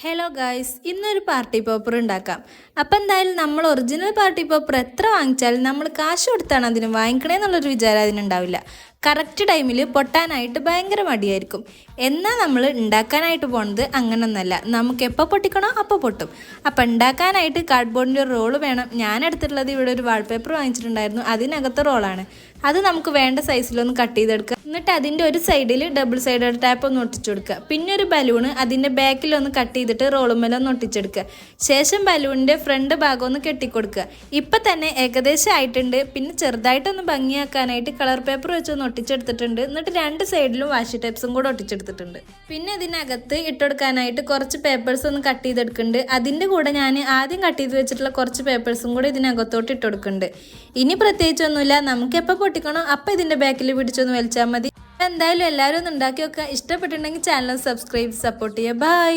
Hello guys, ഇന്നൊരു party popper ഉണ്ടാക്കാം. അപ്പം എന്തായാലും നമ്മൾ ഒറിജിനൽ പാർട്ടി പോപ്പർ എത്ര വാങ്ങിച്ചാലും നമ്മൾ കാശ് കൊടുത്താണ് അതിന് വാങ്ങിക്കണേന്നുള്ളൊരു വിചാരം അതിനുണ്ടാവില്ല. കറക്റ്റ് ടൈമിൽ പൊട്ടാനായിട്ട് ഭയങ്കര മടിയായിരിക്കും. എന്നാൽ നമ്മൾ ഉണ്ടാക്കാനായിട്ട് പോണത് അങ്ങനൊന്നല്ല. നമുക്ക് എപ്പോൾ പൊട്ടിക്കണോ അപ്പോൾ പൊട്ടും. അപ്പം ഉണ്ടാക്കാനായിട്ട് കാർഡ്ബോർഡിൻ്റെ ഒരു റോള് വേണം. ഞാൻ എടുത്തിട്ടുള്ളത് ഇവിടെ ഒരു വാൾപേപ്പർ വാങ്ങിച്ചിട്ടുണ്ടായിരുന്നു, അതിനകത്ത് റോളാണ്. അത് നമുക്ക് വേണ്ട സൈസിലൊന്ന് കട്ട് ചെയ്തെടുക്കുക. എന്നിട്ട് അതിൻ്റെ ഒരു സൈഡിൽ ഡബിൾ സൈഡഡ് ടാപ്പ് ഒന്ന് ഒട്ടിച്ചു കൊടുക്കുക. പിന്നെ ഒരു ബലൂണ് അതിൻ്റെ ബാക്കിലൊന്ന് കട്ട് ചെയ്തിട്ട് റോളുമ്മലൊന്ന് ഒട്ടിച്ചെടുക്കുക. ശേഷം ബലൂണിൻ്റെ ഫ്രണ്ട് ഭാഗം ഒന്ന് കെട്ടിക്കൊടുക്കുക. ഇപ്പം തന്നെ ഏകദേശം ആയിട്ടുണ്ട്. പിന്നെ ചെറുതായിട്ടൊന്ന് ഭംഗിയാക്കാനായിട്ട് കളർ പേപ്പർ വെച്ചൊന്ന് ഒട്ടിച്ചെടുത്തിട്ടുണ്ട്. എന്നിട്ട് രണ്ട് സൈഡിലും വാഷി ടേപ്സും കൂടെ ഒട്ടിച്ചെടുത്തിട്ടുണ്ട്. പിന്നെ ഇതിനകത്ത് ഇട്ടുകൊടുക്കാനായിട്ട് കുറച്ച് പേപ്പേഴ്സ് ഒന്ന് കട്ട് ചെയ്തെടുക്കുന്നുണ്ട്. അതിൻ്റെ കൂടെ ഞാൻ ആദ്യം കട്ട് ചെയ്ത് വെച്ചിട്ടുള്ള കുറച്ച് പേപ്പേഴ്സും കൂടെ ഇതിനകത്തോട്ട് ഇട്ട് കൊടുക്കുന്നുണ്ട്. ഇനി പ്രത്യേകിച്ചൊന്നുമില്ല, നമുക്ക് എപ്പോൾ പൊട്ടിക്കണോ അപ്പം ഇതിൻ്റെ ബാക്കിൽ പിടിച്ചൊന്ന് വലിച്ചാൽ മതി. എന്തായാലും എല്ലാവരും ഒന്ന് ഉണ്ടാക്കി വെക്കുക. ഇഷ്ടപ്പെട്ടിട്ടുണ്ടെങ്കിൽ ചാനൽ സബ്സ്ക്രൈബ് സപ്പോർട്ട് ചെയ്യുക. ബൈ.